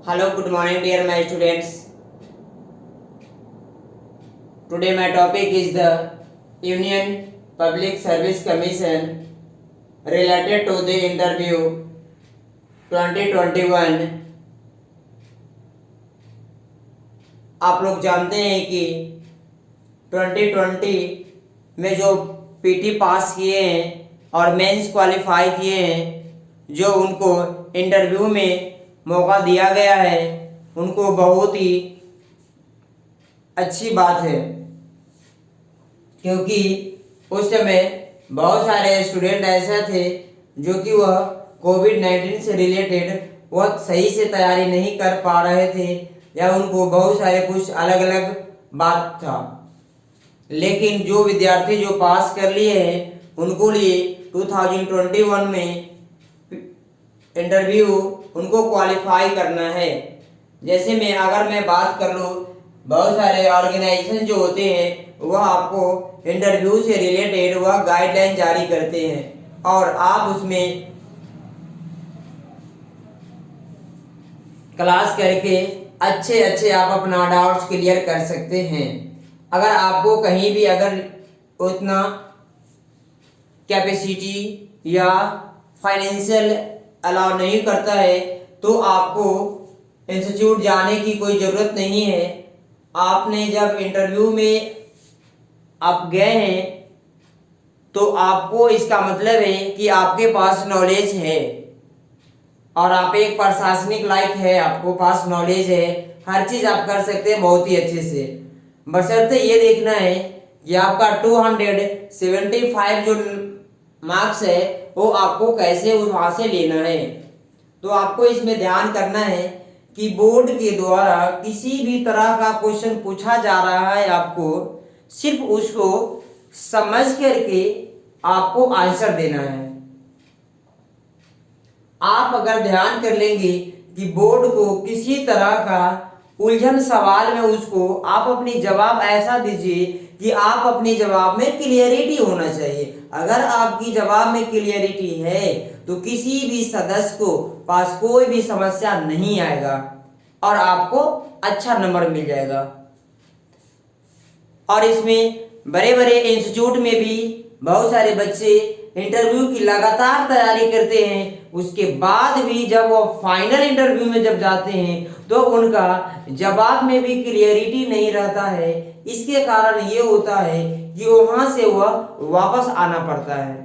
Hello, good morning, dear my students. Today my topic is the Union Public Service Commission related to the interview 2021. आप लोग जानते हैं कि 2020 में जो पीटी पास किए हैं और मेंस क्वालिफाई किए हैं, जो उनको इंटरव्यू में मौका दिया गया है, उनको बहुत ही अच्छी बात है, क्योंकि उस समय बहुत सारे स्टूडेंट ऐसे थे जो कि वह कोविड-19 से रिलेटेड वह सही से तैयारी नहीं कर पा रहे थे या उनको बहुत सारे कुछ अलग अलग बात था। लेकिन जो विद्यार्थी जो पास कर लिए हैं उनको लिए 2021 में इंटरव्यू उनको क्वालिफाई करना है। जैसे अगर मैं बात कर लूँ, बहुत सारे ऑर्गेनाइजेशन जो होते हैं वह आपको इंटरव्यू से रिलेटेड वह गाइडलाइन जारी करते हैं और आप उसमें क्लास करके अच्छे आप अपना डाउट्स क्लियर कर सकते हैं। अगर आपको कहीं भी अगर उतना कैपेसिटी या फाइनेंशियल अलाउ नहीं करता है तो आपको इंस्टीट्यूट जाने की कोई ज़रूरत नहीं है। आपने जब इंटरव्यू में आप गए हैं तो आपको इसका मतलब है कि आपके पास नॉलेज है और आप एक प्रशासनिक लायक है, आपको पास नॉलेज है, हर चीज़ आप कर सकते हैं बहुत ही अच्छे से। बशर्ते ये देखना है कि आपका 275 जो मार्क्स है वो आपको कैसे वहाँ से लेना है। तो आपको इसमें ध्यान करना है कि बोर्ड के द्वारा किसी भी तरह का क्वेश्चन पूछा जा रहा है, आपको सिर्फ उसको समझ करके आपको आंसर देना है। आप अगर ध्यान कर लेंगे कि बोर्ड को किसी तरह का उलझन सवाल में उसको आप अपनी जवाब ऐसा दीजिए कि आप अपने जवाब में क्लियरिटी होना चाहिए। अगर आपकी जवाब में क्लियरिटी है तो किसी भी सदस्य को पास कोई भी समस्या नहीं आएगा और आपको अच्छा नंबर मिल जाएगा। और इसमें बड़े बड़े इंस्टीट्यूट में भी बहुत सारे बच्चे इंटरव्यू की लगातार तैयारी करते हैं, उसके बाद भी जब वो फाइनल इंटरव्यू में जब जाते हैं तो उनका जवाब में भी क्लियरिटी नहीं रहता है। इसके कारण ये होता है कि वहां से वह वापस आना पड़ता है।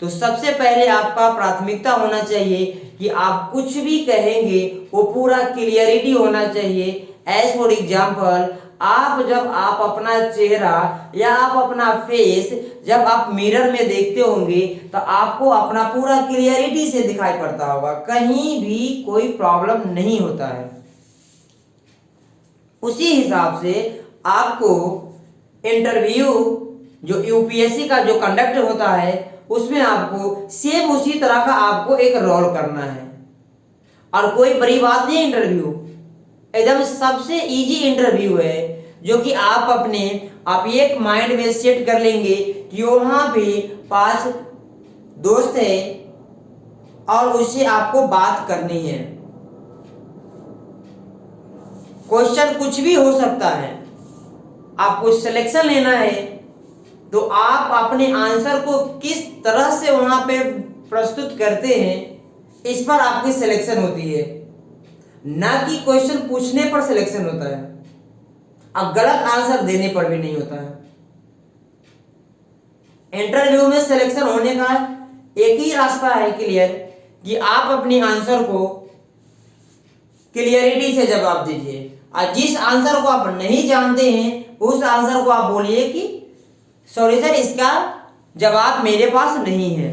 तो सबसे पहले आपका प्राथमिकता होना चाहिए कि आप कुछ भी कहेंगे वो पूरा क्लियरिटी होना चाहिए। एज फॉर एग्जाम्पल, जब आप अपना चेहरा या आप अपना फेस जब आप मिरर में देखते होंगे तो आपको अपना पूरा क्लियरिटी से दिखाई पड़ता होगा, कहीं भी कोई प्रॉब्लम नहीं होता है। उसी हिसाब से आपको इंटरव्यू जो यूपीएससी का जो कंडक्ट होता है उसमें आपको सेम उसी तरह का आपको एक रोल करना है। और कोई बड़ी बात नहीं, इंटरव्यू एकदम सबसे इजी इंटरव्यू है जो कि आप एक माइंड में सेट कर लेंगे कि वहां पे 5 दोस्त है और उससे आपको बात करनी है। क्वेश्चन कुछ भी हो सकता है, आपको सिलेक्शन लेना है तो आप अपने आंसर को किस तरह से वहां पे प्रस्तुत करते हैं इस पर आपकी सिलेक्शन होती है, ना कि क्वेश्चन पूछने पर सिलेक्शन होता है। अब गलत आंसर देने पर भी नहीं होता है। इंटरव्यू में सिलेक्शन होने का एक ही रास्ता है क्लियर, कि आप अपने आंसर को क्लियरिटी से जवाब दीजिए और जिस आंसर को आप नहीं जानते हैं उस आंसर को आप बोलिए कि सॉरी सर, इसका जवाब मेरे पास नहीं है।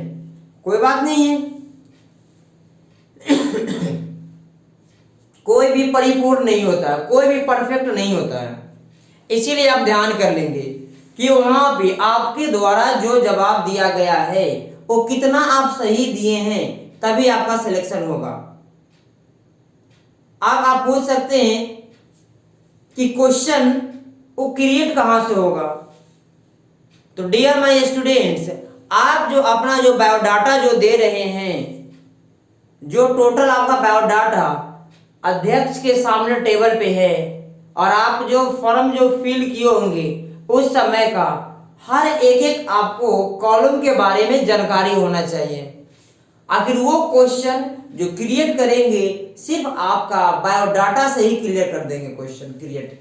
कोई बात नहीं है, कोई भी परिपूर्ण नहीं होता है, कोई भी परफेक्ट नहीं होता है। इसीलिए आप ध्यान कर लेंगे कि वहां पे आपके द्वारा जो जवाब दिया गया है वो कितना आप सही दिए हैं, तभी आपका सिलेक्शन होगा। अब आप पूछ सकते हैं कि क्वेश्चन वो क्रिएट कहां से होगा। तो डियर माय स्टूडेंट्स, आप जो अपना जो बायोडाटा जो दे रहे हैं, जो टोटल आपका बायोडाटा अध्यक्ष के सामने टेबल पे है और आप जो फॉर्म जो फिल किए होंगे उस समय का हर एक एक आपको कॉलम के बारे में जानकारी होना चाहिए। आखिर वो क्वेश्चन जो क्रिएट करेंगे सिर्फ आपका बायोडाटा से ही क्लियर कर देंगे question create.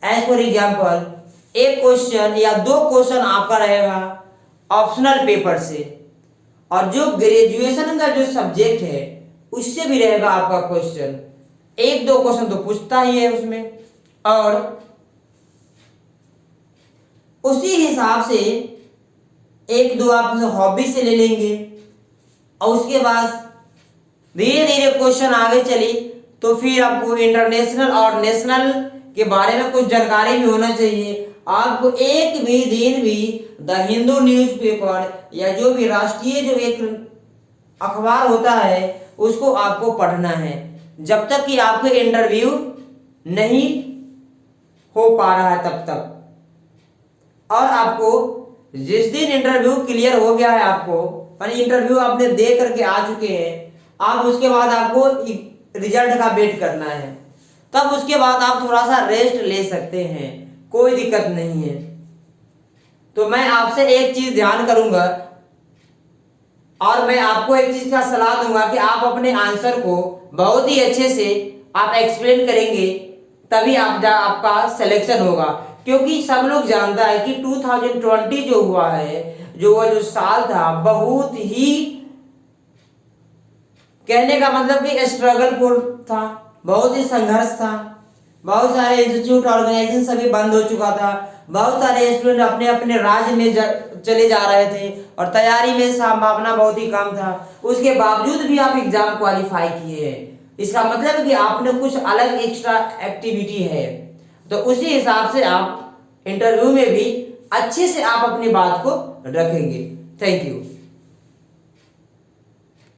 As for example एक क्वेश्चन या दो क्वेश्चन आपका रहेगा ऑप्शनल पेपर से, और जो ग्रेजुएशन का जो सब्जेक्ट है उससे भी रहेगा आपका क्वेश्चन। एक दो क्वेश्चन तो पूछता ही है उसमें, और उसी हिसाब से एक दो आप हॉबी से ले लेंगे, और उसके बाद धीरे धीरे क्वेश्चन आगे चली तो फिर आपको इंटरनेशनल और नेशनल के बारे में कुछ जानकारी भी होना चाहिए। आपको एक भी दिन भी द हिंदू न्यूज़पेपर या जो भी राष्ट्रीय जो एक अखबार होता है उसको आपको पढ़ना है, जब तक कि आपके इंटरव्यू नहीं हो पा रहा है तब तक। और आपको जिस दिन इंटरव्यू क्लियर हो गया है, आपको यानी इंटरव्यू आपने दे करके आ चुके हैं, आप उसके बाद आपको रिजल्ट का वेट करना है, तब उसके बाद आप थोड़ा सा रेस्ट ले सकते हैं, कोई दिक्कत नहीं है। तो मैं आपसे एक चीज ध्यान करूंगा और मैं आपको एक चीज का सलाह दूंगा कि आप अपने आंसर को बहुत ही अच्छे से आप एक्सप्लेन करेंगे, तभी आपका सिलेक्शन होगा। क्योंकि सब लोग जानता है कि 2020 जो हुआ है, जो साल था, बहुत ही कहने का मतलब कि स्ट्रगलफुल था, बहुत ही संघर्ष था। बहुत सारे इंस्टीट्यूट ऑर्गेनाइजेशन सभी बंद हो चुका था, बहुत सारे स्टूडेंट अपने अपने राज्य में चले जा रहे थे और तैयारी में संभावना बहुत ही कम था। उसके बावजूद भी आप एग्जाम क्वालिफाई किए हैं, इसका मतलब है कि आपने कुछ अलग एक्स्ट्रा एक्टिविटी है। तो उसी हिसाब से आप इंटरव्यू में भी अच्छे से आप अपनी बात को रखेंगे। Thank you.